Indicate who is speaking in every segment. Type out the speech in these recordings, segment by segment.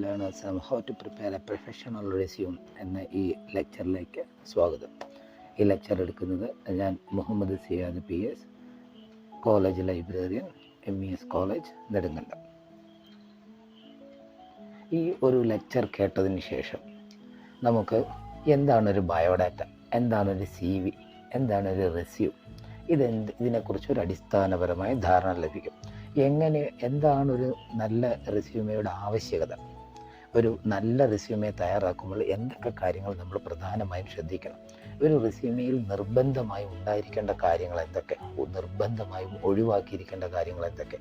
Speaker 1: Learners on how to prepare a professional resume എന്ന ഈ ലെക്ചറിലേക്ക് സ്വാഗതം. ഈ ലെക്ചർ എടുക്കുന്നത് ഞാൻ Muhammad Siyad PS, college librarian, MES college Nedumkandam. ഈ ഒരു ലെക്ചർ കേട്ടതിന് ശേഷം നമുക്ക് എന്താണൊരു ബയോഡാറ്റ, എന്താണൊരു CV, എന്താണൊരു റെസ്യൂം, ഇതിനെക്കുറിച്ചൊരു അടിസ്ഥാനപരമായ ധാരണ ലഭിക്കും. എന്താണൊരു നല്ല റെസ്യൂമയുടെ ആവശ്യകത, ഒരു നല്ല റെസ്യൂമെ തയ്യാറാക്കുമ്പോൾ എന്തൊക്കെ കാര്യങ്ങൾ നമ്മൾ പ്രധാനമായും ശ്രദ്ധിക്കണം, ഒരു റെസ്യൂമയിൽ നിർബന്ധമായും ഉണ്ടായിരിക്കേണ്ട കാര്യങ്ങൾ എന്തൊക്കെ, നിർബന്ധമായും ഒഴിവാക്കിയിരിക്കേണ്ട കാര്യങ്ങൾ എന്തൊക്കെ,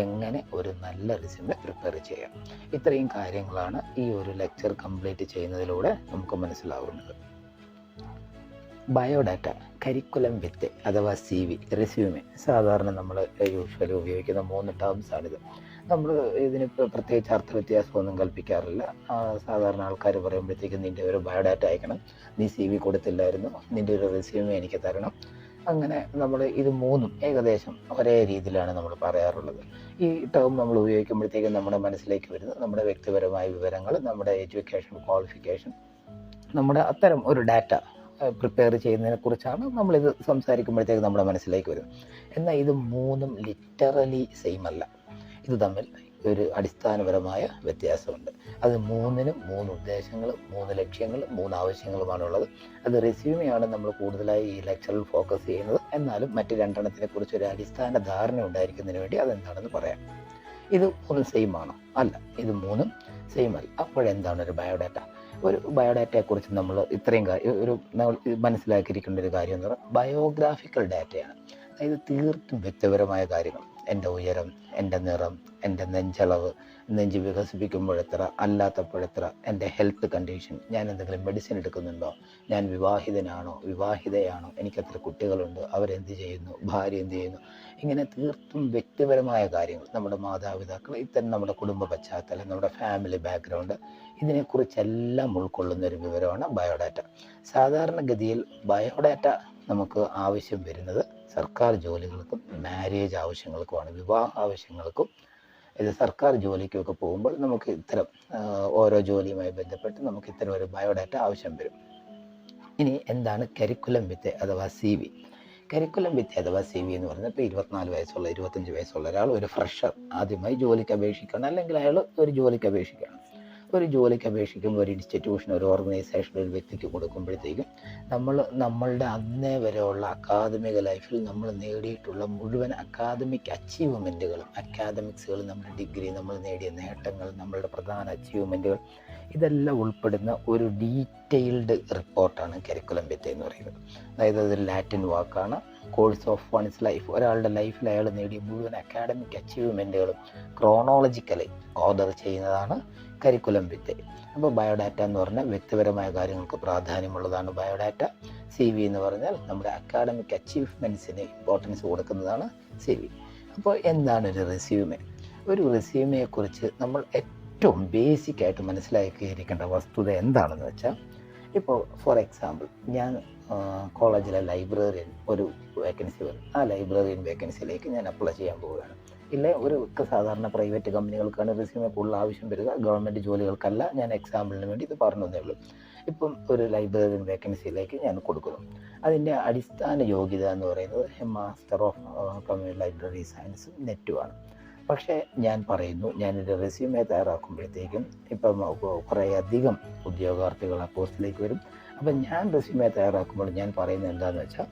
Speaker 1: എങ്ങനെ ഒരു നല്ല റെസ്യൂമെ പ്രിപ്പയർ ചെയ്യാം, ഇത്രയും കാര്യങ്ങളാണ് ഈ ഒരു ലെക്ചർ കംപ്ലീറ്റ് ചെയ്യുന്നതിലൂടെ നമുക്ക് മനസ്സിലാവുന്നത്. ബയോഡാറ്റ, കരിക്കുലം വിത്ത് അഥവാ CV, റെസ്യൂമെ, സാധാരണ നമ്മൾ യൂഷ്വലി ഉപയോഗിക്കുന്ന 3 ടേംസാണിത്. നമ്മൾ ഇതിന് പ്രത്യേകിച്ച് അർത്ഥ വ്യത്യാസമൊന്നും കൽപ്പിക്കാറില്ല. സാധാരണ ആൾക്കാർ പറയുമ്പോഴത്തേക്കും നിൻ്റെ ഒരു ബയോഡാറ്റ അയക്കണം, നീ CV കൊടുത്തില്ലായിരുന്നു, നിൻ്റെ ഒരു റെസ്യൂമെ എനിക്ക് തരണം. അങ്ങനെ നമ്മൾ ഇത് 3 ഏകദേശം ഒരേ രീതിയിലാണ് നമ്മൾ പറയാറുള്ളത്. ഈ ടേം നമ്മൾ ഉപയോഗിക്കുമ്പോഴത്തേക്കും നമ്മുടെ മനസ്സിലേക്ക് വരുന്നത് നമ്മുടെ വ്യക്തിപരമായ വിവരങ്ങൾ, നമ്മുടെ എഡ്യൂക്കേഷൻ ക്വാളിഫിക്കേഷൻ, നമ്മുടെ അത്തരം ഒരു ഡാറ്റ പ്രിപ്പയർ ചെയ്യുന്നതിനെ കുറിച്ചാണ് നമ്മളിത് സംസാരിക്കുമ്പോഴത്തേക്ക് നമ്മുടെ മനസ്സിലേക്ക് വരും. എന്നാൽ ഇത് 3 ലിറ്ററലി സെയിം അല്ല. ഇത് തമ്മിൽ ഒരു അടിസ്ഥാനപരമായ വ്യത്യാസമുണ്ട്. അത് 3നും 3 ഉദ്ദേശങ്ങളും 3 ലക്ഷ്യങ്ങളും 3 ആവശ്യങ്ങളുമാണുള്ളത്. അത് റെസ്യൂമെയാണ് നമ്മൾ കൂടുതലായി ഈ ലെക്ചറിൽ ഫോക്കസ് ചെയ്യുന്നത്. എന്നാലും മറ്റ് 2 എണ്ണത്തിനെ കുറിച്ച് ഒരു അടിസ്ഥാന ധാരണ ഉണ്ടായിരിക്കുന്നതിന് വേണ്ടി അതെന്താണെന്ന് പറയാം. ഇത് 3 സെയിം ആണോ? അല്ല, ഇത് 3 സെയിം അല്ല. അപ്പോഴെന്താണ് ഒരു ബയോഡാറ്റ? ഒരു ബയോഡാറ്റയെക്കുറിച്ച് നമ്മൾ മനസ്സിലാക്കിയിരിക്കേണ്ട ഒരു കാര്യം എന്ന് പറഞ്ഞാൽ ബയോഗ്രാഫിക്കൽ ഡാറ്റയാണ്. അതായത് തീർത്തും വ്യക്തിപരമായ കാര്യങ്ങൾ, എൻ്റെ ഉയരം, എൻ്റെ നിറം, എൻ്റെ നെഞ്ചളവ്, നെഞ്ച് വികസിപ്പിക്കുമ്പോഴെത്ര, അല്ലാത്തപ്പോഴെത്ര, എൻ്റെ ഹെൽത്ത് കണ്ടീഷൻ, ഞാൻ എന്തെങ്കിലും മെഡിസിൻ എടുക്കുന്നുണ്ടോ, ഞാൻ വിവാഹിതനാണോ വിവാഹിതയാണോ, എനിക്കെത്ര കുട്ടികളുണ്ട്, അവരെന്ത് ചെയ്യുന്നു, ഭാര്യ എന്ത് ചെയ്യുന്നു, ഇങ്ങനെ തീർത്തും വ്യക്തിപരമായ കാര്യങ്ങൾ, നമ്മുടെ മാതാപിതാക്കൾ, ഇത്തരം നമ്മുടെ കുടുംബ പശ്ചാത്തലം, നമ്മുടെ ഫാമിലി ബാക്ക്ഗ്രൗണ്ട്, ഇതിനെക്കുറിച്ചെല്ലാം ഉൾക്കൊള്ളുന്ന ഒരു വിവരമാണ് ബയോഡാറ്റ. സാധാരണഗതിയിൽ ബയോഡാറ്റ നമുക്ക് ആവശ്യം വരുന്നത് സർക്കാർ ജോലികൾക്കും മാരേജ് ആവശ്യങ്ങൾക്കുമാണ്, വിവാഹ ആവശ്യങ്ങൾക്കും. ഇത് സർക്കാർ ജോലിക്കൊക്കെ പോകുമ്പോൾ നമുക്ക് ഇത്തരം ഓരോ ജോലിയുമായി ബന്ധപ്പെട്ട് നമുക്ക് ഇത്തരം ഒരു ബയോഡാറ്റ ആവശ്യം വരും. ഇനി എന്താണ് കരിക്കുലം വിത്ത് അഥവാ CV? കരിക്കുലം വിത്ത് അഥവാ CV എന്ന് പറഞ്ഞാൽ ഇപ്പോൾ 24 വയസ്സുള്ള 25 വയസ്സുള്ള ഒരാൾ, ഒരു ഫ്രഷർ, ആദ്യമായി ജോലിക്ക് അപേക്ഷിക്കണം, അല്ലെങ്കിൽ അയാൾ ഒരു ജോലിക്ക് അപേക്ഷിക്കണം. ഒരു ജോലിക്ക് അപേക്ഷിക്കുമ്പോൾ ഒരു ഇൻസ്റ്റിറ്റ്യൂഷൻ, ഒരു ഓർഗനൈസേഷൻ, ഒരു വ്യക്തിക്ക് കൊടുക്കുമ്പോഴത്തേക്കും നമ്മളുടെ അന്നേ വരെയുള്ള അക്കാദമിക ലൈഫിൽ നമ്മൾ നേടിയിട്ടുള്ള മുഴുവൻ അക്കാദമിക് അച്ചീവ്മെൻറ്റുകളും, അക്കാദമിക്സുകളും, നമ്മുടെ ഡിഗ്രി, നമ്മൾ നേടിയ നേട്ടങ്ങൾ, നമ്മളുടെ പ്രധാന അച്ചീവ്മെൻറ്റുകൾ, ഇതെല്ലാം ഉൾപ്പെടുന്ന ഒരു ഡീറ്റെയിൽഡ് റിപ്പോർട്ടാണ് കരിക്കുലം വിത്തെ എന്ന് പറയുന്നത്. അതായത് അതൊരു ലാറ്റിൻ വാക്കാണ്. കോഴ്സ് ഓഫ് വൺസ് ലൈഫ്, ഒരാളുടെ ലൈഫിൽ അയാൾ നേടിയ മുഴുവൻ അക്കാഡമിക് അച്ചീവ്മെൻറ്റുകളും ക്രോണോളജിക്കലി ഓർഡർ ചെയ്യുന്നതാണ് കരിക്കുലം വിത്തെ. അപ്പോൾ ബയോഡാറ്റ എന്ന് പറഞ്ഞാൽ വ്യക്തിപരമായ കാര്യങ്ങൾക്ക് പ്രാധാന്യമുള്ളതാണ് ബയോഡാറ്റ. CV എന്ന് പറഞ്ഞാൽ നമ്മുടെ അക്കാഡമിക് അച്ചീവ്മെൻറ്റ്സിന് ഇമ്പോർട്ടൻസ് കൊടുക്കുന്നതാണ് CV. അപ്പോൾ എന്താണ് ഒരു റെസ്യൂമെ? ഒരു റെസ്യൂമെയെക്കുറിച്ച് നമ്മൾ ഏറ്റവും ബേസിക്കായിട്ട് മനസ്സിലാക്കിയിരിക്കേണ്ട വസ്തുത എന്താണെന്ന് വെച്ചാൽ, ഇപ്പോൾ ഫോർ എക്സാമ്പിൾ ഞാൻ കോളേജിലെ ലൈബ്രറിയൻ ഒരു വേക്കൻസി വരും. ആ ലൈബ്രറിയൻ വേക്കൻസിയിലേക്ക് ഞാൻ അപ്ലൈ ചെയ്യാൻ പോവുകയാണ്. ഇല്ല, സാധാരണ പ്രൈവറ്റ് കമ്പനികൾക്കാണ് റെസ്യൂമെ കൂടുതൽ ആവശ്യം വരിക, ഗവൺമെൻറ് ജോലികൾക്കല്ല. ഞാൻ എക്സാമ്പിളിന് വേണ്ടി ഇത് പറഞ്ഞതേ ഉള്ളൂ. ഇപ്പം ഒരു ലൈബ്രറിയൻ വേക്കൻസിയിലേക്ക് ഞാൻ കൊടുക്കുന്നു. അതിൻ്റെ അടിസ്ഥാന യോഗ്യത എന്ന് പറയുന്നത് master of community library science നെറ്റുമാണ്. പക്ഷേ ഞാൻ പറയുന്നു, ഞാനൊരു റെസ്യൂമെ തയ്യാറാക്കുമ്പോഴത്തേക്കും ഇപ്പം കുറേയധികം ഉദ്യോഗാർത്ഥികൾ ആ പോസ്റ്റിലേക്ക് വരും. അപ്പം ഞാൻ റെസ്യൂമെ തയ്യാറാക്കുമ്പോൾ ഞാൻ പറയുന്നത് എന്താണെന്ന് വെച്ചാൽ,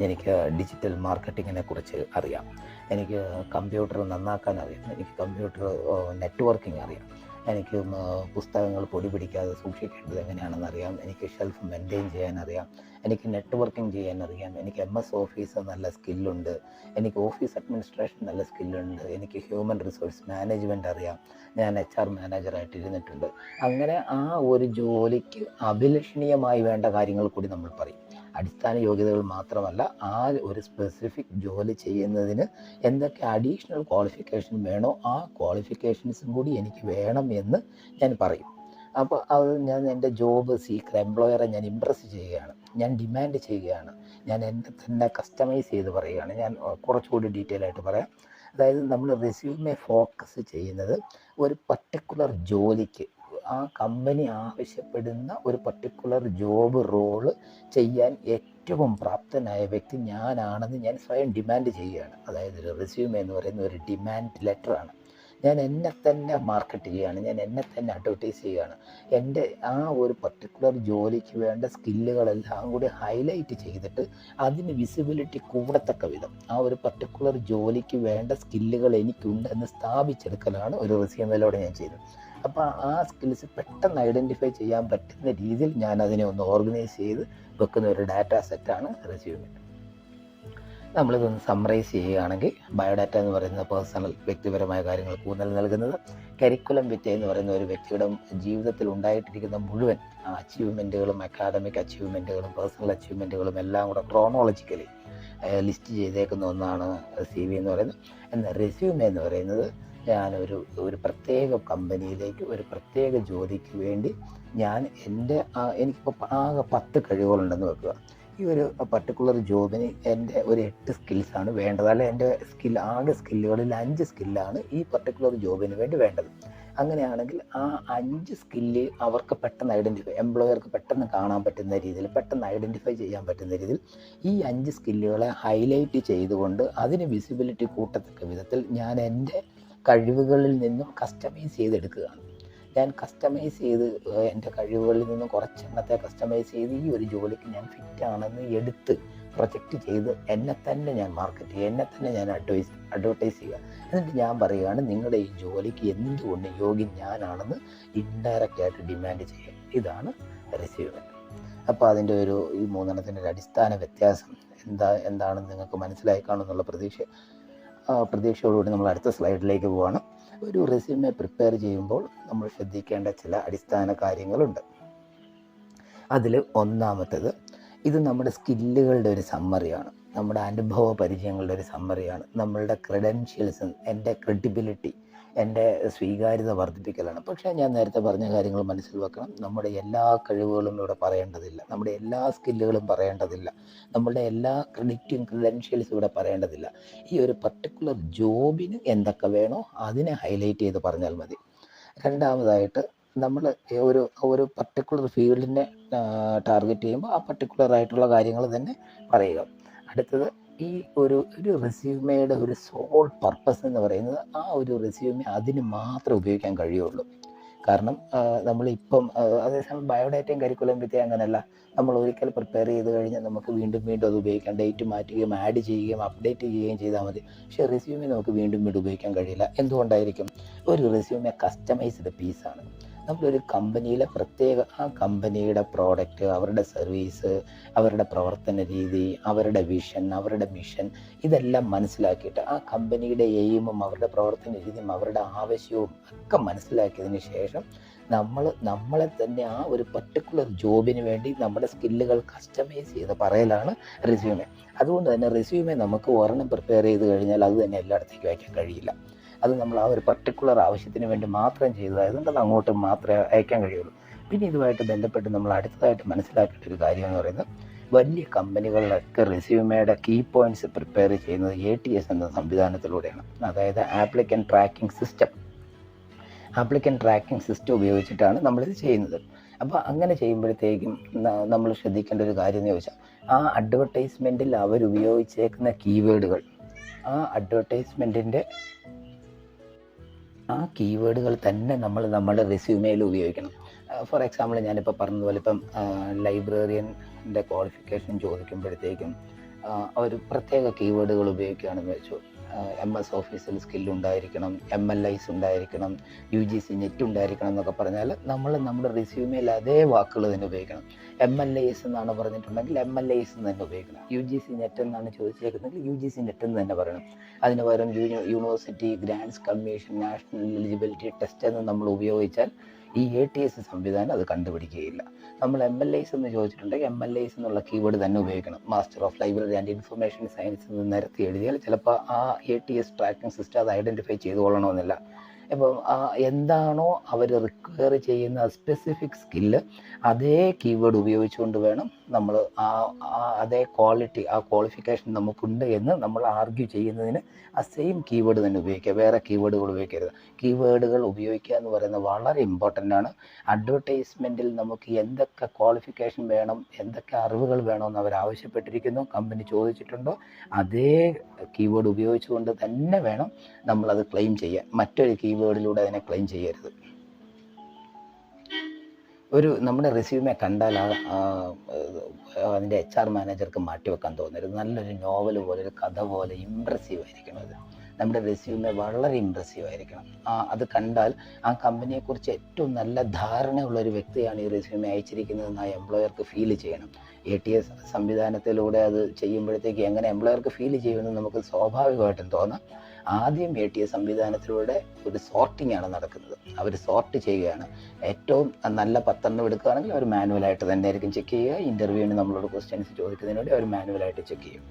Speaker 1: എനിക്ക് ഡിജിറ്റൽ മാർക്കറ്റിങ്ങിനെ കുറിച്ച് അറിയാം, എനിക്ക് കമ്പ്യൂട്ടർ നന്നാക്കാൻ അറിയാം, എനിക്ക് കമ്പ്യൂട്ടർ നെറ്റ്വർക്കിംഗ് അറിയാം, എനിക്ക് പുസ്തകങ്ങൾ പൊടി പിടിക്കാതെ സൂക്ഷിക്കേണ്ടത് എങ്ങനെയാണെന്ന് അറിയാം, എനിക്ക് ഷെൽഫ് മെയിൻറ്റെയിൻ ചെയ്യാൻ അറിയാം, എനിക്ക് നെറ്റ്വർക്കിംഗ് ചെയ്യാൻ അറിയാം, എനിക്ക് MS ഓഫീസ് നല്ല സ്കില്ലുണ്ട്, എനിക്ക് ഓഫീസ് അഡ്മിനിസ്ട്രേഷൻ നല്ല സ്കില്ലുണ്ട്, എനിക്ക് ഹ്യൂമൻ റിസോഴ്സ് മാനേജ്മെൻറ്റ് അറിയാം, ഞാൻ HR മാനേജറായിട്ട് ഇരുന്നിട്ടുണ്ട്. അങ്ങനെ ആ ഒരു ജോലിക്ക് അഭിലഷണീയമായി വേണ്ട കാര്യങ്ങൾ കൂടി നമ്മൾ പറയും. അടിസ്ഥാന യോഗ്യതകൾ മാത്രമല്ല, ആ ഒരു സ്പെസിഫിക് ജോലി ചെയ്യുന്നതിന് എന്തൊക്കെ അഡീഷണൽ ക്വാളിഫിക്കേഷൻ വേണോ ആ ക്വാളിഫിക്കേഷൻസും കൂടി എനിക്ക് വേണം എന്ന് ഞാൻ പറയും. അപ്പോൾ അത് ഞാൻ എൻ്റെ ജോബ് സീക്കർ എംപ്ലോയറെ ഞാൻ ഇമ്പ്രസ് ചെയ്യുകയാണ്, ഞാൻ ഡിമാൻഡ് ചെയ്യുകയാണ്, ഞാൻ എന്നെ തന്നെ കസ്റ്റമൈസ് ചെയ്ത് പറയുകയാണ്. ഞാൻ കുറച്ചുകൂടി ഡീറ്റെയിൽ ആയിട്ട് പറയാം. അതായത് നമ്മൾ റെസ്യൂമെ ഫോക്കസ് ചെയ്യുന്നത് ഒരു പർട്ടിക്കുലർ ജോലിക്ക്, ആ കമ്പനി ആവശ്യപ്പെടുന്ന ഒരു പർട്ടിക്കുലർ ജോബ് റോള് ചെയ്യാൻ ഏറ്റവും പ്രാപ്തനായ വ്യക്തി ഞാനാണെന്ന് ഞാൻ സ്വയം ഡിമാൻഡ് ചെയ്യുകയാണ്. അതായത് റെസ്യൂമെ എന്ന് പറയുന്ന ഒരു ഡിമാൻഡ് ലെറ്ററാണ്. ഞാൻ എന്നെ തന്നെ മാർക്കറ്റ് ചെയ്യുകയാണ്, ഞാൻ എന്നെ തന്നെ അഡ്വർടൈസ് ചെയ്യുകയാണ്. എൻ്റെ ആ ഒരു പർട്ടിക്കുലർ ജോലിക്ക് വേണ്ട സ്കില്ലുകളെല്ലാം കൂടി ഹൈലൈറ്റ് ചെയ്തിട്ട് അതിന് വിസിബിലിറ്റി കൂടത്തക്ക വിധം ആ ഒരു പർട്ടിക്കുലർ ജോലിക്ക് വേണ്ട സ്കില്ലുകൾ എനിക്കുണ്ടെന്ന് സ്ഥാപിച്ചെടുക്കലാണ് ഒരു റെസ്യൂമിലൂടെ ഞാൻ ചെയ്തത്. അപ്പോൾ ആ സ്കിൽസ് പെട്ടെന്ന് ഐഡൻറ്റിഫൈ ചെയ്യാൻ പറ്റുന്ന രീതിയിൽ ഞാൻ അതിനെ ഒന്ന് ഓർഗനൈസ് ചെയ്ത് വെക്കുന്ന ഒരു ഡാറ്റാ സെറ്റാണ് റെസ്യൂമെ. നമ്മളിതൊന്ന് സമ്മറൈസ് ചെയ്യുകയാണെങ്കിൽ, ബയോഡാറ്റ എന്ന് പറയുന്നത് പേഴ്സണൽ വ്യക്തിപരമായ കാര്യങ്ങൾ ഊന്നൽ നൽകുന്നത്, കരിക്കുലം വിറ്റ എന്ന് പറയുന്ന ഒരു വ്യക്തിയുടെ ജീവിതത്തിൽ ഉണ്ടായിട്ടിരിക്കുന്ന മുഴുവൻ അച്ചീവ്മെൻറ്റുകളും, അക്കാഡമിക് അച്ചീവ്മെൻറ്റുകളും പേഴ്സണൽ അച്ചീവ്മെൻറ്റുകളും എല്ലാം കൂടെ ക്രോണോളജിക്കലി ലിസ്റ്റ് ചെയ്തേക്കുന്ന ഒന്നാണ് CV എന്ന് പറയുന്നത്. എന്നാൽ റെസ്യൂമെ എന്ന് പറയുന്നത് ഒരു പ്രത്യേക കമ്പനിയിലേക്ക് ഒരു പ്രത്യേക ജോലിക്ക് വേണ്ടി എനിക്കിപ്പോൾ ആകെ 10 കഴിവുകളുണ്ടെന്ന് വെക്കുക. ഈ ഒരു പർട്ടിക്കുലർ ജോബിന് എൻ്റെ ഒരു 8 സ്കിൽസാണ് വേണ്ടത്, അല്ലെ എൻ്റെ ആകെ സ്കില്ലുകളിൽ 5 സ്കില്ലാണ് ഈ പർട്ടിക്കുലർ ജോബിന് വേണ്ടി വേണ്ടത്. അങ്ങനെയാണെങ്കിൽ ആ 5 സ്കില്ല് അവർക്ക് പെട്ടെന്ന് എംപ്ലോയർക്ക് പെട്ടെന്ന് കാണാൻ പറ്റുന്ന രീതിയിൽ, പെട്ടെന്ന് ഐഡൻറ്റിഫൈ ചെയ്യാൻ പറ്റുന്ന രീതിയിൽ ഈ 5 സ്കില്ലുകളെ ഹൈലൈറ്റ് ചെയ്തുകൊണ്ട് അതിന് വിസിബിലിറ്റി കൂട്ടത്തക്ക വിധത്തിൽ ഞാൻ എൻ്റെ കഴിവുകളിൽ നിന്നും കസ്റ്റമൈസ് ചെയ്തെടുക്കുകയാണ്. ഞാൻ കസ്റ്റമൈസ് ചെയ്ത് എൻ്റെ കഴിവുകളിൽ നിന്നും കുറച്ചെണ്ണത്തെ കസ്റ്റമൈസ് ചെയ്ത് ഈ ഒരു ജോലിക്ക് ഞാൻ ഫിറ്റാണെന്ന് എടുത്ത് പ്രൊജക്റ്റ് ചെയ്ത് എന്നെ തന്നെ ഞാൻ മാർക്കറ്റ് ചെയ്യുക, എന്നെ തന്നെ ഞാൻ അഡ്വർടൈസ് ചെയ്യുക. എന്നിട്ട് ഞാൻ പറയുകയാണ്, നിങ്ങളുടെ ഈ ജോലിക്ക് എന്തുകൊണ്ട് യോഗ്യൻ ഞാനാണെന്ന് ഇൻഡയറക്റ്റായിട്ട് ഡിമാൻഡ് ചെയ്യുക. ഇതാണ് റെസ്യൂമെ. അപ്പോൾ അതിൻ്റെ ഈ 3 ഒരു അടിസ്ഥാന വ്യത്യാസം എന്താണെന്ന് നിങ്ങൾക്ക് മനസ്സിലായി കാണുമെന്നുള്ള പ്രതീക്ഷയോടുകൂടി നമ്മൾ അടുത്ത സ്ലൈഡിലേക്ക് പോവുകയാണ്. ഒരു റെസ്യൂമെ പ്രിപ്പയർ ചെയ്യുമ്പോൾ നമ്മൾ ശ്രദ്ധിക്കേണ്ട ചില അടിസ്ഥാന കാര്യങ്ങളുണ്ട്. അതിൽ ഒന്നാമത്തേത്, ഇത് നമ്മുടെ സ്കില്ലുകളുടെ ഒരു സമ്മറിയാണ്, നമ്മുടെ അനുഭവ പരിചയങ്ങളുടെ ഒരു സമ്മറിയാണ്, നമ്മളുടെ ക്രെഡൻഷ്യൽസ്, എൻ്റെ ക്രെഡിബിലിറ്റി, എൻ്റെ സ്വീകാര്യത വർദ്ധിപ്പിക്കലാണ്. പക്ഷേ ഞാൻ നേരത്തെ പറഞ്ഞ കാര്യങ്ങൾ മനസ്സിൽ വെക്കണം. നമ്മുടെ എല്ലാ കഴിവുകളും ഇവിടെ പറയേണ്ടതില്ല, നമ്മുടെ എല്ലാ സ്കില്ലുകളും പറയേണ്ടതില്ല, നമ്മളുടെ എല്ലാ ക്രെഡൻഷ്യൽസും ഇവിടെ പറയേണ്ടതില്ല. ഈ ഒരു പർട്ടിക്കുലർ ജോബിന് എന്തൊക്കെ വേണോ അതിനെ ഹൈലൈറ്റ് ചെയ്ത് പറഞ്ഞാൽ മതി. രണ്ടാമതായിട്ട്, നമ്മൾ ഒരു പർട്ടിക്കുലർ ഫീൽഡിനെ ടാർഗറ്റ് ചെയ്യുമ്പോൾ ആ പർട്ടിക്കുലർ ആയിട്ടുള്ള കാര്യങ്ങൾ തന്നെ പറയുക. അടുത്തത്, ഈ ഒരു റെസ്യൂമയുടെ ഒരു സോൾ പർപ്പസ് എന്ന് പറയുന്നത് ആ ഒരു റെസ്യൂമെ അതിന് മാത്രമേ ഉപയോഗിക്കാൻ കഴിയുള്ളൂ. കാരണം നമ്മളിപ്പം അതേസമയം ബയോഡാറ്റയും കരിക്കുലം വിദ്യ അങ്ങനെയല്ല. നമ്മൾ ഒരിക്കൽ പ്രിപ്പയർ ചെയ്ത് കഴിഞ്ഞാൽ നമുക്ക് വീണ്ടും അത് ഉപയോഗിക്കാം, ഡേറ്റ് മാറ്റുകയും ആഡ് ചെയ്യുകയും അപ്ഡേറ്റ് ചെയ്യുകയും ചെയ്താൽ മതി. പക്ഷേ റെസ്യൂമെ നമുക്ക് വീണ്ടും ഉപയോഗിക്കാൻ കഴിയില്ല. എന്തുകൊണ്ടായിരിക്കും? ഒരു റെസ്യൂമെ കസ്റ്റമൈസ്ഡ് പീസാണ്. നമ്മളൊരു കമ്പനിയിലെ ആ കമ്പനിയുടെ പ്രോഡക്റ്റ്, അവരുടെ സർവീസ്, അവരുടെ പ്രവർത്തന രീതി, അവരുടെ വിഷൻ, അവരുടെ മിഷൻ, ഇതെല്ലാം മനസ്സിലാക്കിയിട്ട് ആ കമ്പനിയുടെ എയിമും അവരുടെ പ്രവർത്തന രീതിയും അവരുടെ ആവശ്യവും ഒക്കെ മനസ്സിലാക്കിയതിന് ശേഷം നമ്മളെ തന്നെ ആ ഒരു പർട്ടിക്കുലർ ജോബിന് വേണ്ടി നമ്മുടെ സ്കില്ലുകൾ കസ്റ്റമൈസ് ചെയ്ത് പറയലാണ് റെസ്യൂമെ. അതുകൊണ്ട് തന്നെ റെസ്യൂമെ നമുക്ക് ഒരെണ്ണം പ്രിപ്പയർ ചെയ്ത് കഴിഞ്ഞാൽ അത് തന്നെ എല്ലായിടത്തേക്കും അയക്കാൻ കഴിയില്ല. അത് നമ്മൾ ആ ഒരു പർട്ടിക്കുലർ ആവശ്യത്തിന് വേണ്ടി മാത്രം ചെയ്തതായതുകൊണ്ട് അത് അങ്ങോട്ട് മാത്രമേ അയക്കാൻ കഴിയുള്ളൂ. പിന്നെ ഇതുമായിട്ട് ബന്ധപ്പെട്ട് നമ്മൾ അടുത്തതായിട്ട് മനസ്സിലാക്കേണ്ട ഒരു കാര്യം എന്ന് പറയുന്നത്, വലിയ കമ്പനികളിലൊക്കെ റെസ്യൂമയുടെ കീ പോയിന്റ്സ് പ്രിപ്പയർ ചെയ്യുന്നത് ATS എന്ന സംവിധാനത്തിലൂടെയാണ്. അതായത് ആപ്ലിക്കൻ്റ് ട്രാക്കിംഗ് സിസ്റ്റം ഉപയോഗിച്ചിട്ടാണ് നമ്മളിത് ചെയ്യുന്നത്. അപ്പോൾ അങ്ങനെ ചെയ്യുമ്പോഴത്തേക്കും നമ്മൾ ശ്രദ്ധിക്കേണ്ട ഒരു കാര്യം എന്ന് ചോദിച്ചാൽ, ആ അഡ്വർടൈസ്മെൻറ്റിൽ അവരുപയോഗിച്ചേക്കുന്ന കീവേഡുകൾ, ആ കീവേഡുകൾ തന്നെ നമ്മുടെ റെസ്യൂമയിൽ ഉപയോഗിക്കണം. ഫോർ എക്സാമ്പിൾ, ഞാനിപ്പോൾ പറഞ്ഞതുപോലെ ഇപ്പം ലൈബ്രറിയൻ്റെ ക്വാളിഫിക്കേഷൻ ചോദിക്കുമ്പോഴത്തേക്കും ഒരു പ്രത്യേക കീവേഡുകൾ ഉപയോഗിക്കുകയാണെന്ന് വെച്ചു. MS ഓഫീസിൽ സ്കില്ലുണ്ടായിരിക്കണം, MLIs ഉണ്ടായിരിക്കണം, UGC നെറ്റ് ഉണ്ടായിരിക്കണം എന്നൊക്കെ പറഞ്ഞാൽ നമ്മൾ നമ്മുടെ റെസ്യൂമയിൽ അതേ വാക്കുകൾ തന്നെ ഉപയോഗിക്കണം. MLIs എന്നാണ് പറഞ്ഞിട്ടുണ്ടെങ്കിൽ MLIs എന്ന് തന്നെ ഉപയോഗിക്കണം. UGC നെറ്റ് എന്നാണ് ചോദിച്ചേക്കുന്നതെങ്കിൽ UGC നെറ്റ് എന്ന് തന്നെ പറയണം. അതിന് പകരം university grants commission, national eligibility test എന്ന് നമ്മൾ ഉപയോഗിച്ചാൽ ഈ ATS സംവിധാനം അത് കണ്ടുപിടിക്കുകയില്ല. നമ്മൾ MLIs എന്ന് ചോദിച്ചിട്ടുണ്ടെങ്കിൽ MLIs എന്നുള്ള കീവേഡ് തന്നെ ഉപയോഗിക്കണം. Master of library and information science എന്ന് നിരത്തി എഴുതിയാൽ ചിലപ്പോൾ ആ ATS ട്രാക്കിംഗ് സിസ്റ്റം അത് ഐഡൻറ്റിഫൈ ചെയ്തുകൊള്ളണമെന്നില്ല. ഇപ്പം എന്താണോ അവർ റിക്വയർ ചെയ്യുന്ന സ്പെസിഫിക് സ്കില്ല് അതേ കീവേഡ് ഉപയോഗിച്ചുകൊണ്ട് വേണം നമ്മൾ അതേ ക്വാളിറ്റി ആ ക്വാളിഫിക്കേഷൻ നമുക്കുണ്ട് എന്ന് നമ്മൾ ആർഗ്യൂ ചെയ്യുന്നതിന് ആ സെയിം കീവേഡ് തന്നെ ഉപയോഗിക്കുക, വേറെ കീവേഡുകൾ ഉപയോഗിക്കരുത്. കീവേഡുകൾ ഉപയോഗിക്കുക എന്ന് പറയുന്നത് വളരെ ഇമ്പോർട്ടൻ്റ് ആണ്. അഡ്വർടൈസ്മെൻറ്റിൽ നമുക്ക് എന്തൊക്കെ ക്വാളിഫിക്കേഷൻ വേണം, എന്തൊക്കെ അറിവുകൾ വേണമെന്ന് അവർ ആവശ്യപ്പെട്ടിരിക്കുന്നു, കമ്പനി ചോദിച്ചിട്ടുണ്ടോ, അതേ കീവേഡ് ഉപയോഗിച്ചുകൊണ്ട് തന്നെ വേണം നമ്മളത് ക്ലെയിം ചെയ്യാൻ. മറ്റൊരു കീവേഡിലൂടെ അതിനെ ക്ലെയിം ചെയ്യരുത്. നമ്മുടെ റെസ്യൂമെ കണ്ടാൽ അതിൻ്റെ HR മാനേജർക്ക് മാറ്റിവെക്കാൻ തോന്നരുത്. നല്ലൊരു നോവൽ പോലെ, ഒരു കഥ പോലെ ഇമ്പ്രസീവ് ആയിരിക്കണം അത്. നമ്മുടെ റെസ്യൂമെ വളരെ ഇമ്പ്രസീവ് ആയിരിക്കണം. അത് കണ്ടാൽ ആ കമ്പനിയെക്കുറിച്ച് ഏറ്റവും നല്ല ധാരണയുള്ളൊരു വ്യക്തിയാണ് ഈ റെസ്യൂമെ അയച്ചിരിക്കുന്നതെന്ന് ആ എംപ്ലോയർക്ക് ഫീൽ ചെയ്യണം. ATS സംവിധാനത്തിലൂടെ അത് ചെയ്യുമ്പോഴത്തേക്ക് എങ്ങനെ എംപ്ലോയർക്ക് ഫീൽ ചെയ്യുമെന്ന് നമുക്ക് സ്വാഭാവികമായിട്ടും തോന്നാം. ആദ്യം ATS സംവിധാനത്തിലൂടെ ഒരു സോർട്ടിംഗ് ആണ് നടക്കുന്നത്. അവർ സോർട്ട് ചെയ്യുകയാണ്. ഏറ്റവും നല്ല 10 എടുക്കുകയാണെങ്കിൽ അവർ മാനുവലായിട്ട് തന്നെ ആയിരിക്കും ചെക്ക് ചെയ്യുക. ഇൻ്റർവ്യൂവിന് നമ്മളോട് ക്വസ്റ്റ്യൻസ് ചോദിക്കുന്നതിനോട് അവർ മാനുവലായിട്ട് ചെക്ക് ചെയ്യും.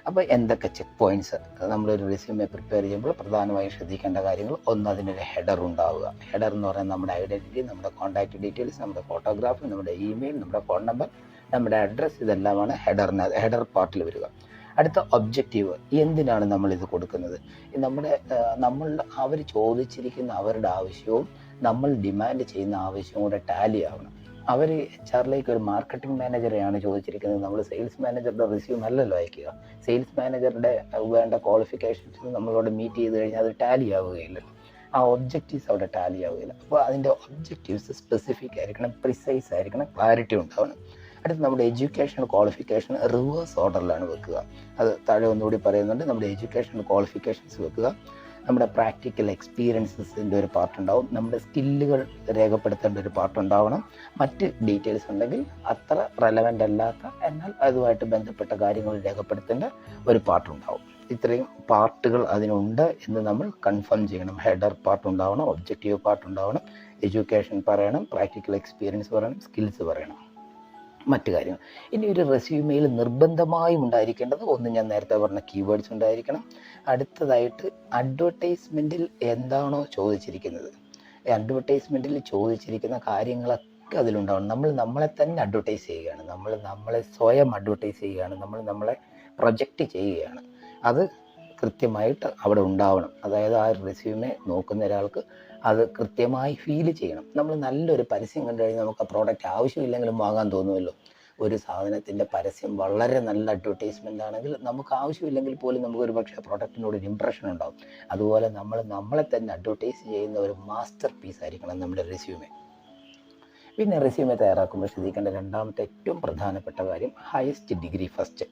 Speaker 1: അപ്പോൾ എന്തൊക്കെ ചെക്ക് പോയിൻറ്റ്സ് നമ്മളൊരു റെസ്യൂമെ പ്രിപ്പയർ ചെയ്യുമ്പോൾ പ്രധാനമായും ശ്രദ്ധിക്കേണ്ട കാര്യങ്ങൾ: ഒന്ന്, അതിനൊരു ഹെഡർ ഉണ്ടാവുക. ഹെഡർ എന്ന് പറയുന്നത് നമ്മുടെ ഐഡൻറ്റിറ്റി, നമ്മുടെ കോൺടാക്റ്റ് ഡീറ്റെയിൽസ്, നമ്മുടെ ഫോട്ടോഗ്രാഫ്, നമ്മുടെ ഇമെയിൽ, നമ്മുടെ ഫോൺ നമ്പർ, നമ്മുടെ അഡ്രസ്സ്, ഇതെല്ലാമാണ് ഹെഡർ പാർട്ടിൽ വരിക. അടുത്ത ഒബ്ജക്റ്റീവ്, എന്തിനാണ് നമ്മളിത് കൊടുക്കുന്നത്? അവർ ചോദിച്ചിരിക്കുന്ന അവരുടെ ആവശ്യവും നമ്മൾ ഡിമാൻഡ് ചെയ്യുന്ന ആവശ്യവും കൂടെ ടാലി ആവണം. അവർ HR ഒരു മാർക്കറ്റിംഗ് മാനേജറെയാണ് ചോദിച്ചിരിക്കുന്നത്. നമ്മൾ സെയിൽസ് മാനേജറുടെ റെസ്യൂം അല്ലല്ലോ അയക്കുക. സെയിൽസ് മാനേജറുടെ വേണ്ട ക്വാളിഫിക്കേഷൻസ് നമ്മളോട് മീറ്റ് ചെയ്ത് കഴിഞ്ഞാൽ അത് ടാലി ആവുകയില്ലല്ലോ. ആ ഒബ്ജക്റ്റീവ്സ് അവിടെ ടാലി ആവുകയില്ല. അപ്പോൾ അതിൻ്റെ ഒബ്ജക്റ്റീവ്സ് സ്പെസിഫിക് ആയിരിക്കണം, പ്രിസൈസ് ആയിരിക്കണം, ക്ലാരിറ്റി ഉണ്ടാവണം. അടുത്ത് നമ്മുടെ എഡ്യൂക്കേഷണൽ ക്വാളിഫിക്കേഷൻ റിവേഴ്സ് ഓർഡറിലാണ് വെക്കുക. അത് താഴെ ഒന്നുകൂടി പറയുന്നുണ്ട്. നമ്മുടെ എഡ്യൂക്കേഷണൽ ക്വാളിഫിക്കേഷൻസ് വെക്കുക. നമ്മുടെ പ്രാക്ടിക്കൽ എക്സ്പീരിയൻസസിൻ്റെ ഒരു പാർട്ട് ഉണ്ടാവും. നമ്മുടെ സ്കില്ലുകൾ രേഖപ്പെടുത്തേണ്ട ഒരു പാർട്ട് ഉണ്ടാവണം. മറ്റ് ഡീറ്റെയിൽസ് ഉണ്ടെങ്കിൽ അത്ര റെലവൻ്റ് അല്ലാത്ത എന്നാൽ അതുമായിട്ട് ബന്ധപ്പെട്ട കാര്യങ്ങൾ രേഖപ്പെടുത്തേണ്ട ഒരു പാർട്ടുണ്ടാവും. ഇത്രയും പാർട്ടുകൾ അതിനുണ്ട് എന്ന് നമ്മൾ കൺഫേം ചെയ്യണം. ഹെഡർ പാർട്ട് ഉണ്ടാവണം, ഒബ്ജക്റ്റീവ് പാർട്ട് ഉണ്ടാവണം, എഡ്യൂക്കേഷൻ പറയണം, പ്രാക്ടിക്കൽ എക്സ്പീരിയൻസ് പറയണം, സ്കിൽസ് പറയണം, മറ്റു കാര്യങ്ങൾ. ഇനി ഒരു റെസ്യൂമെയിൽ നിർബന്ധമായും ഉണ്ടായിരിക്കേണ്ടത്, ഒന്ന് ഞാൻ നേരത്തെ പറഞ്ഞ കീവേഡ്സ് ഉണ്ടായിരിക്കണം. അടുത്തതായിട്ട് അഡ്വർടൈസ്മെൻറ്റിൽ എന്താണോ ചോദിച്ചിരിക്കുന്നത്, അഡ്വർടൈസ്മെൻറ്റിൽ ചോദിച്ചിരിക്കുന്ന കാര്യങ്ങളൊക്കെ അതിലുണ്ടാവണം. നമ്മൾ നമ്മളെ തന്നെ അഡ്വർടൈസ് ചെയ്യുകയാണ്, നമ്മൾ നമ്മളെ സ്വയം അഡ്വർടൈസ് ചെയ്യുകയാണ്, നമ്മൾ നമ്മളെ പ്രൊജക്റ്റ് ചെയ്യുകയാണ്. അത് കൃത്യമായിട്ട് അവിടെ ഉണ്ടാവണം. അതായത് ആ റെസ്യൂമെ നോക്കുന്ന ഒരാൾക്ക് അത് കൃത്യമായി ഫീൽ ചെയ്യണം. നമ്മൾ നല്ലൊരു പരസ്യം കണ്ടു കഴിഞ്ഞാൽ നമുക്ക് ആ പ്രോഡക്റ്റ് ആവശ്യമില്ലെങ്കിലും വാങ്ങാൻ തോന്നുമല്ലോ. ഒരു സാധനത്തിൻ്റെ പരസ്യം വളരെ നല്ല അഡ്വർടൈസ്മെൻ്റ് ആണെങ്കിൽ നമുക്ക് ആവശ്യമില്ലെങ്കിൽ പോലും നമുക്കൊരു പക്ഷേ പ്രോഡക്റ്റിനോട് ഒരു ഇമ്പ്രഷൻ ഉണ്ടാവും. അതുപോലെ നമ്മളെ തന്നെ അഡ്വർടൈസ് ചെയ്യുന്ന ഒരു മാസ്റ്റർ പീസ് ആയിരിക്കണം നമ്മുടെ റെസ്യൂമെ. പിന്നെ റെസ്യൂമെ തയ്യാറാക്കുമ്പോൾ ശ്രദ്ധിക്കേണ്ട രണ്ടാമത്തെ ഏറ്റവും പ്രധാനപ്പെട്ട കാര്യം, highest degree first,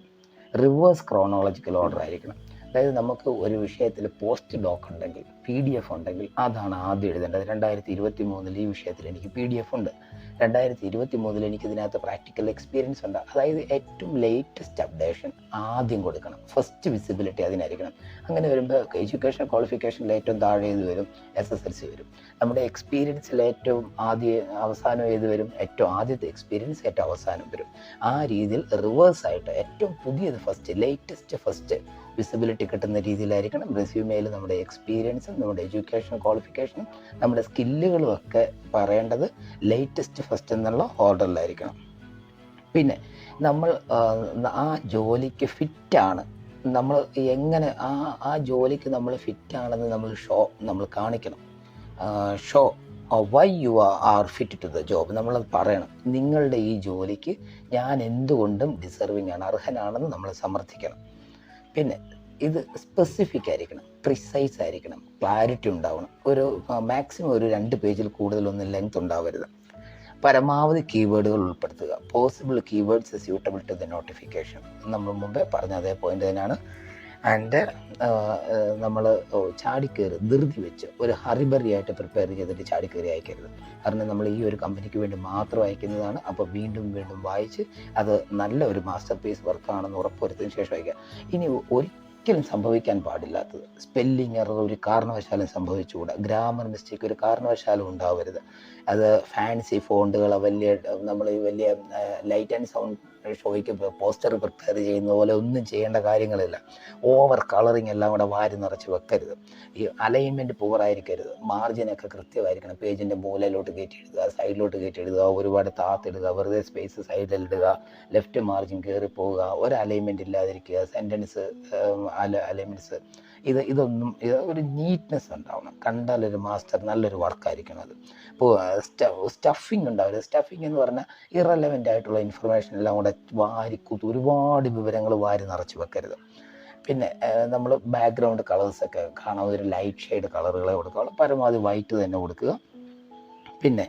Speaker 1: reverse chronological order ആയിരിക്കണം. അതായത് നമുക്ക് ഒരു വിഷയത്തിൽ പോസ്റ്റ് ഡോക്ക് ഉണ്ടെങ്കിൽ, PDF ഉണ്ടെങ്കിൽ അതാണ് ആദ്യം എഴുതേണ്ടത്. 2023 ഈ വിഷയത്തിൽ എനിക്ക് PDF ഉണ്ട്, 2023 എനിക്ക് ഇതിനകത്ത് പ്രാക്ടിക്കൽ എക്സ്പീരിയൻസ് ഉണ്ട്. അതായത് ഏറ്റവും ലേറ്റസ്റ്റ് അപ്ഡേഷൻ ആദ്യം കൊടുക്കണം. ഫസ്റ്റ് വിസിബിലിറ്റി അതിനായിരിക്കണം. അങ്ങനെ വരുമ്പോൾ എഡ്യൂക്കേഷൻ ക്വാളിഫിക്കേഷനിൽ ഏറ്റവും താഴെ ഏത് വരും? SSLC വരും. നമ്മുടെ എക്സ്പീരിയൻസിൽ ഏറ്റവും അവസാനം ഏത് വരും? ഏറ്റവും ആദ്യത്തെ എക്സ്പീരിയൻസ് ഏറ്റവും അവസാനം വരും. ആ രീതിയിൽ റിവേഴ്സായിട്ട് ഏറ്റവും പുതിയത് ഫസ്റ്റ്, ലേറ്റസ്റ്റ് ഫസ്റ്റ് വിസിബിലിറ്റി കിട്ടുന്ന രീതിയിലായിരിക്കണം റെസ്യൂമെയിൽ നമ്മുടെ എക്സ്പീരിയൻസും നമ്മുടെ എഡ്യൂക്കേഷൻ ക്വാളിഫിക്കേഷനും നമ്മുടെ സ്കില്ലുകളും ഒക്കെ പറയേണ്ടത് ലേറ്റസ്റ്റ് ഫസ്റ്റ് എന്നുള്ള ഓർഡറിലായിരിക്കണം. പിന്നെ നമ്മൾ ആ ജോലിക്ക് ഫിറ്റാണ്, നമ്മൾ എങ്ങനെ ആ ജോലിക്ക് നമ്മൾ ഫിറ്റാണെന്ന് നമ്മൾ കാണിക്കണം. Show why you are fit to the job, നമ്മളത് പറയണം. നിങ്ങളുടെ ഈ ജോലിക്ക് ഞാൻ എന്തുകൊണ്ടും ഡിസർവിങ് ആണ്, അർഹനാണെന്ന് നമ്മൾ സമർത്ഥിക്കണം. പിന്നെ ഇത് സ്പെസിഫിക് ആയിരിക്കണം, പ്രിസൈസ് ആയിരിക്കണം, ക്ലാരിറ്റി ഉണ്ടാവണം. ഒരു മാക്സിമം ഒരു 2 പേജിൽ കൂടുതലൊന്നും ലെങ്ത് ഉണ്ടാവരുത്. പരമാവധി കീവേഡുകൾ ഉൾപ്പെടുത്തുക. Possible keywords suitable to the notification. നമ്മൾ മുമ്പേ പറഞ്ഞ അതേ പോയിന്റ് തന്നെയാണ്. ആൻഡ് നമ്മൾ ചാടിക്കയറി ധൃതി വെച്ച് ഒരു ഹറിബറി ആയിട്ട് പ്രിപ്പയർ ചെയ്തിട്ട് ചാടിക്കയറി അയക്കരുത്. കാരണം നമ്മൾ ഈ ഒരു കമ്പനിക്ക് വേണ്ടി മാത്രം അയക്കുന്നതാണ്. അപ്പോൾ വീണ്ടും വീണ്ടും വായിച്ച് അത് നല്ല ഒരു മാസ്റ്റർ പീസ് വർക്കാണെന്ന് ഉറപ്പുവരുത്തിയതിന് ശേഷം അയക്കുക. ഇനി ഒരിക്കലും സംഭവിക്കാൻ പാടില്ലാത്തത്. സ്പെല്ലിംഗ് എറർ ഒരു കാരണവശാലും സംഭവിച്ചുകൂടാ. ഗ്രാമർ മിസ്റ്റേക്ക് ഒരു കാരണവശാലും ഉണ്ടാവരുത്. അത് ഫാൻസി ഫോണ്ടുകൾ, നമ്മൾ ഈ വലിയ ലൈറ്റ് ആൻഡ് സൗണ്ട് ഷോയ്ക്ക് പോസ്റ്റർ പ്രിപ്പയർ ചെയ്യുന്ന പോലെ ഒന്നും ചെയ്യേണ്ട കാര്യങ്ങളില്ല. ഓവർ കളറിങ് എല്ലാം കൂടെ വാരി നിറച്ച് വെക്കരുത്. ഈ അലൈൻമെൻറ്റ് പൂറായിരിക്കരുത്. മാർജിനൊക്കെ കൃത്യമായിരിക്കണം. പേജിൻ്റെ മൂലയിലോട്ട് കയറ്റി എഴുതുക, സൈഡിലോട്ട് കയറ്റി എഴുതുക, ഒരുപാട് താത്തിടുക, വെറുതെ സ്പേസ് സൈഡിലിടുക, ലെഫ്റ്റ് മാർജിൻ കയറി പോവുക, ഒരു അലൈൻമെൻറ്റ് ഇല്ലാതിരിക്കുക, സെൻറ്റൻസ് അലൈൻമെൻറ്റ്സ് ഇതൊന്നും ഒരു നീറ്റ്നെസ് ഉണ്ടാവണം. കണ്ടാലൊരു മാസ്റ്റർ നല്ലൊരു വർക്കായിരിക്കണം അത്. ഇപ്പോൾ സ്റ്റഫിങ് ഉണ്ടാവരുത്. സ്റ്റഫിങ് എന്ന് പറഞ്ഞാൽ ഇറലവൻ്റ് ആയിട്ടുള്ള ഇൻഫർമേഷൻ എല്ലാം കൂടെ ഒരുപാട് വിവരങ്ങൾ വാരി നിറച്ച് വെക്കരുത്. പിന്നെ നമ്മൾ ബാക്ക്ഗ്രൗണ്ട് കളേഴ്സൊക്കെ കാണാൻ ഒരു ലൈറ്റ് ഷെയ്ഡ് കളറുകളെ കൊടുക്കുക. പരമാവധി വൈറ്റ് തന്നെ കൊടുക്കുക. പിന്നെ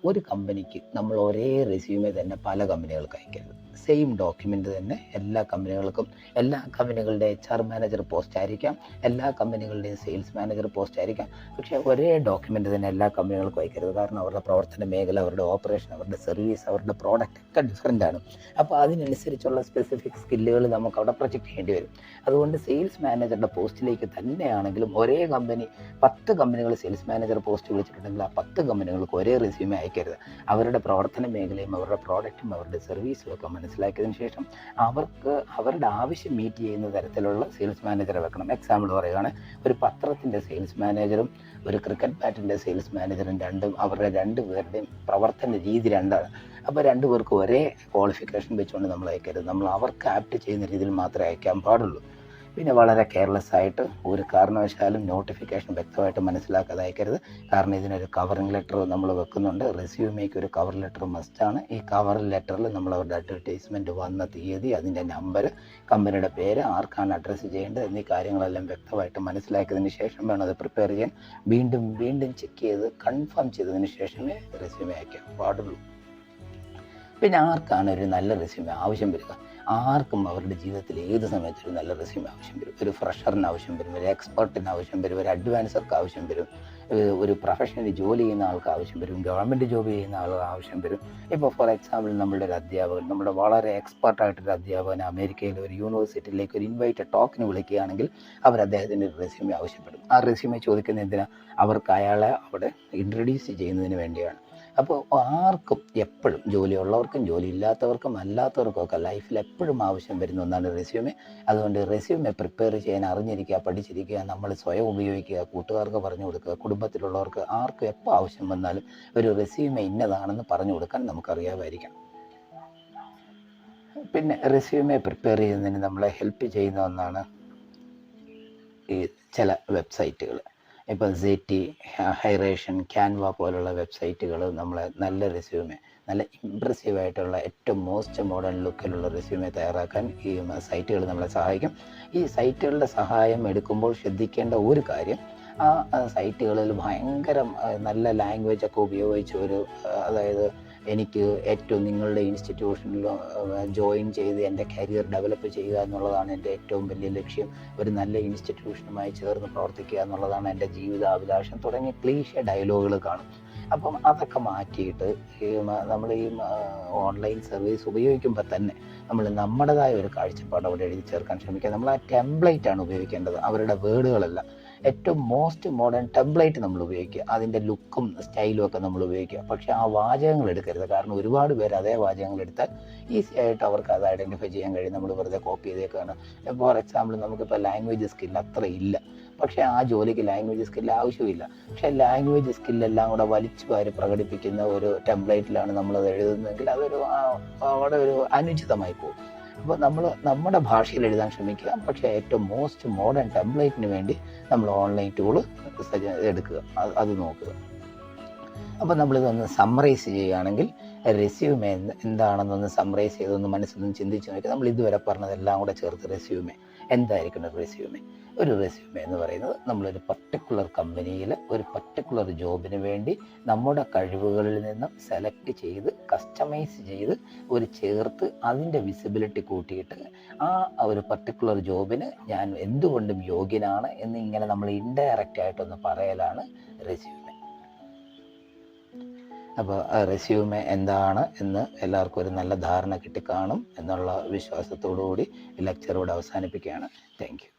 Speaker 1: ഒരു കമ്പനിക്ക് നമ്മൾ ഒരേ റെസ്യൂമേ തന്നെ പല കമ്പനികൾക്ക് അയക്കരുത്. സെയിം ഡോക്യുമെൻ്റ് തന്നെ എല്ലാ കമ്പനികൾക്കും. എല്ലാ കമ്പനികളുടെ HR മാനേജർ പോസ്റ്റ് ആയിരിക്കാം, എല്ലാ കമ്പനികളുടെയും സെയിൽസ് മാനേജർ പോസ്റ്റ് ആയിരിക്കാം. പക്ഷേ ഒരേ ഡോക്യുമെൻ്റ് തന്നെ എല്ലാ കമ്പനികൾക്കും അയക്കരുത്. കാരണം അവരുടെ പ്രവർത്തന മേഖല, അവരുടെ ഓപ്പറേഷൻ, അവരുടെ സർവീസ്, അവരുടെ പ്രോഡക്റ്റ് ഒക്കെ ഡിഫറെൻ്റ് ആണ്. അപ്പോൾ അതിനനുസരിച്ചുള്ള സ്പെസിഫിക് സ്കില്ലുകൾ നമുക്ക് അവിടെ പ്രൊജക്റ്റ് ചെയ്യേണ്ടി വരും. അതുകൊണ്ട് സെയിൽസ് മാനേജറുടെ പോസ്റ്റിലേക്ക് തന്നെയാണെങ്കിലും ഒരേ കമ്പനി 10 കമ്പനികൾ സെയിൽസ് മാനേജർ പോസ്റ്റ് വിളിച്ചിട്ടുണ്ടെങ്കിൽ ആ 10 കമ്പനികൾക്ക് ഒരേ റെസ്യൂമേ അയക്കരുത്. അവരുടെ പ്രവർത്തന മേഖലയും അവരുടെ പ്രോഡക്റ്റും അവരുടെ സർവീസും ഒക്കെ മനസ്സിലാക്കിയതിന് ശേഷം അവർക്ക് അവരുടെ ആവശ്യം മീറ്റ് ചെയ്യുന്ന തരത്തിലുള്ള സെയിൽസ് മാനേജറെ വെക്കണം. എക്സാമ്പിൾ പറയുകയാണ്, ഒരു പത്രത്തിൻ്റെ സെയിൽസ് മാനേജറും ഒരു ക്രിക്കറ്റ് ബാറ്റിൻ്റെ സെയിൽസ് മാനേജറും അവരുടെ 2 പേരുടെയും പ്രവർത്തന രീതി രണ്ടാണ്. അപ്പോൾ 2 പേർക്കും ഒരേ ക്വാളിഫിക്കേഷൻ വെച്ചുകൊണ്ട് നമ്മൾ അയക്കരുത്. നമ്മൾ അവർക്ക് ആപ്റ്റ് ചെയ്യുന്ന രീതിയിൽ മാത്രമേ അയക്കാൻ പാടുള്ളൂ. പിന്നെ വളരെ കെയർലെസ് ആയിട്ട് ഒരു കാരണവശാലും നോട്ടിഫിക്കേഷൻ വ്യക്തമായിട്ട് മനസ്സിലാക്കാതെ അയക്കരുത്. കാരണം ഇതിനൊരു കവറിംഗ് ലെറ്റർ നമ്മൾ വെക്കുന്നുണ്ട്. റെസ്യൂമേക്ക് ഒരു കവർ ലെറ്റർ മസ്റ്റാണ്. ഈ കവർ ലെറ്ററിൽ നമ്മൾ അവരുടെ അഡ്വർടൈസ്മെൻറ്റ് വന്ന തീയതി, അതിൻ്റെ നമ്പർ, കമ്പനിയുടെ പേര്, ആർക്കാണ് അഡ്രസ്സ് ചെയ്യേണ്ടത് എന്നീ കാര്യങ്ങളെല്ലാം വ്യക്തമായിട്ട് മനസ്സിലാക്കിയതിന് ശേഷം വേണം അത് പ്രിപ്പയർ ചെയ്യാൻ. വീണ്ടും ചെക്ക് ചെയ്ത് കൺഫേം ചെയ്തതിന് ശേഷമേ റെസ്യൂമേ അയക്കാൻ പാടുള്ളൂ. പിന്നെ ആർക്കാണ് ഒരു നല്ല റെസ്യൂമേ ആവശ്യം വരിക? ആർക്കും അവരുടെ ജീവിതത്തിൽ ഏത് സമയത്തും ഒരു നല്ല റെസ്യൂമേ ആവശ്യം വരും. ഒരു ഫ്രഷറിന് ആവശ്യം വരും, ഒരു എക്സ്പെർട്ടിന് ആവശ്യം വരും, ഒരു അഡ്വാൻസർക്ക് ആവശ്യം വരും, ഒരു പ്രൊഫഷണലി ജോലി ചെയ്യുന്ന ആൾക്ക് ആവശ്യം വരും, ഗവൺമെൻറ് ജോബ് ചെയ്യുന്ന ആൾക്ക് ആവശ്യം വരും. ഇപ്പോൾ ഫോർ എക്സാമ്പിൾ നമ്മളുടെ ഒരു അധ്യാപകൻ, നമ്മുടെ വളരെ എക്സ്പെർട്ടായിട്ടൊരു അധ്യാപകൻ അമേരിക്കയിലെ ഒരു യൂണിവേഴ്സിറ്റിയിലേക്ക് ഒരു ഇൻവൈറ്റഡ് ടോക്കിന് വിളിക്കുകയാണെങ്കിൽ അവർ അദ്ദേഹത്തിൻ്റെ ഒരു റെസ്യൂമേ ആവശ്യപ്പെടും. ആ റെസ്യൂമേ ചോദിക്കുന്ന എന്തിനാണ്? അവർക്ക് അയാളെ അവിടെ ഇൻട്രൊഡ്യൂസ് ചെയ്യുന്നതിന് വേണ്ടിയാണ്. അപ്പോൾ ആർക്കും എപ്പോഴും, ജോലിയുള്ളവർക്കും ജോലി ഇല്ലാത്തവർക്കും അല്ലാത്തവർക്കും ഒക്കെ ലൈഫിൽ എപ്പോഴും ആവശ്യം വരുന്ന ഒന്നാണ് റെസ്യൂമേ. അതുകൊണ്ട് റെസ്യൂമേ പ്രിപ്പയർ ചെയ്യാൻ അറിഞ്ഞിരിക്കുക, പഠിച്ചിരിക്കുക, നമ്മൾ സ്വയം ഉപയോഗിക്കുക, കൂട്ടുകാർക്ക് പറഞ്ഞു കൊടുക്കുക, കുടുംബത്തിലുള്ളവർക്ക് ആർക്കും എപ്പോൾ ആവശ്യം വന്നാലും ഒരു റെസ്യൂമേ ഇന്നതാണെന്ന് പറഞ്ഞു കൊടുക്കാൻ നമുക്കറിയാമായിരിക്കണം. പിന്നെ റെസ്യൂമേ പ്രിപ്പയർ ചെയ്യുന്നതിന് നമ്മളെ ഹെൽപ്പ് ചെയ്യുന്ന ഒന്നാണ് ഈ ചില വെബ്സൈറ്റുകൾ. ഇപ്പോൾ സെറ്റി, ഹൈറേഷൻ, ക്യാൻവ പോലുള്ള വെബ്സൈറ്റുകൾ നമ്മളെ നല്ല റെസ്യൂമേ, നല്ല ഇമ്പ്രസീവായിട്ടുള്ള ഏറ്റവും മോസ്റ്റ് മോഡേൺ ലുക്കിലുള്ള റെസ്യൂമേ തയ്യാറാക്കാൻ ഈ സൈറ്റുകൾ നമ്മളെ സഹായിക്കും. ഈ സൈറ്റുകളുടെ സഹായം എടുക്കുമ്പോൾ ശ്രദ്ധിക്കേണ്ട ഒരു കാര്യം, ആ സൈറ്റുകളിൽ ഭയങ്കര നല്ല ലാംഗ്വേജൊക്കെ ഉപയോഗിച്ച് അതായത് എനിക്ക് ഏറ്റവും നിങ്ങളുടെ ഇൻസ്റ്റിറ്റ്യൂഷനിൽ ജോയിൻ ചെയ്ത് എൻ്റെ കരിയർ ഡെവലപ്പ് ചെയ്യുക എന്നുള്ളതാണ് എൻ്റെ ഏറ്റവും വലിയ ലക്ഷ്യം, ഒരു നല്ല ഇൻസ്റ്റിറ്റ്യൂഷനുമായി ചേർന്ന് പ്രവർത്തിക്കുക എന്നുള്ളതാണ് എൻ്റെ ജീവിതാഭിലാഷം തുടങ്ങിയ ക്ലീഷേ ഡയലോഗുകൾ കാണും. അപ്പം അതൊക്കെ മാറ്റിയിട്ട് നമ്മൾ ഈ ഓൺലൈൻ സർവീസ് ഉപയോഗിക്കുമ്പോൾ തന്നെ നമ്മൾ നമ്മുടേതായ ഒരു കാഴ്ചപ്പാട് അവിടെ എഴുതി ചേർക്കാൻ ശ്രമിക്കുക. നമ്മൾ ആ ടെംപ്ലേറ്റാണ് ഉപയോഗിക്കേണ്ടത്, അവരുടെ വേർഡുകളല്ല. ഏറ്റവും മോസ്റ്റ് മോഡേൺ ടെംപ്ലേറ്റ് നമ്മൾ ഉപയോഗിക്കുക, അതിൻ്റെ ലുക്കും സ്റ്റൈലും ഒക്കെ നമ്മൾ ഉപയോഗിക്കുക. പക്ഷേ ആ വാചകങ്ങൾ എടുക്കരുത്. കാരണം ഒരുപാട് പേര് അതേ വാചകങ്ങൾ എടുത്താൽ ഈസി ആയിട്ട് അവർക്ക് അത് ഐഡൻറ്റിഫൈ ചെയ്യാൻ കഴിയും. നമ്മൾ വെറുതെ കോപ്പി ചെയ്തേക്കാണ്. ഫോർ എക്സാമ്പിൾ നമുക്കിപ്പോൾ ലാംഗ്വേജ് സ്കില്ല് അത്ര ഇല്ല, പക്ഷേ ആ ജോലിക്ക് ലാംഗ്വേജ് സ്കില്ല് ആവശ്യമില്ല. പക്ഷേ ലാംഗ്വേജ് സ്കില്ലെല്ലാം കൂടെ വലിച്ചു വാരി പ്രകടിപ്പിക്കുന്ന ഒരു ടെംപ്ലേറ്റിലാണ് നമ്മളത് എഴുതുന്നതെങ്കിൽ അവിടെ ഒരു അനുചിതമായി പോകും. അപ്പോൾ നമ്മൾ നമ്മുടെ ഭാഷയിൽ എഴുതാൻ ശ്രമിക്കുക, പക്ഷേ ഏറ്റവും മോസ്റ്റ് മോഡേൺ ടെംപ്ലേറ്റിന് വേണ്ടി നമ്മൾ ഓൺലൈൻ ടൂള് എടുക്കുക, അത് നോക്കുക. അപ്പോൾ നമ്മളിതൊന്ന് സമ്മറൈസ് ചെയ്യുകയാണെങ്കിൽ റെസ്യൂമേ എന്താണെന്നൊന്ന് സമ്മറൈസ് ചെയ്തൊന്ന് മനസ്സിലൊന്ന് ചിന്തിച്ച് നോക്കി. നമ്മൾ ഇതുവരെ പറഞ്ഞതെല്ലാം കൂടെ ചേർത്ത് റെസ്യൂമേ എന്തായിരിക്കണം? ഒരു റെസ്യൂമേ എന്ന് പറയുന്നത് നമ്മളൊരു പർട്ടിക്കുലർ കമ്പനിയിൽ ഒരു പർട്ടിക്കുലർ ജോബിന് വേണ്ടി നമ്മുടെ കഴിവുകളിൽ നിന്നും സെലക്ട് ചെയ്ത് കസ്റ്റമൈസ് ചെയ്ത് ചേർത്ത് അതിൻ്റെ വിസിബിലിറ്റി കൂട്ടിയിട്ട് ആ ഒരു പർട്ടിക്കുലർ ജോബിന് ഞാൻ എന്തുകൊണ്ടും യോഗ്യനാണ് എന്ന് ഇങ്ങനെ നമ്മൾ ഇൻഡയറക്റ്റ് ആയിട്ടൊന്ന് പറയലാണ് റെസ്യൂമേ. അപ്പോൾ റെസ്യൂമെ എന്താണ് എന്ന് എല്ലാവർക്കും ഒരു നല്ല ധാരണ കിട്ടിക്കാണും എന്നുള്ള വിശ്വാസത്തോടു കൂടി ഈ ലെക്ചർ ഇവിടെ അവസാനിപ്പിക്കുകയാണ്. Thank you.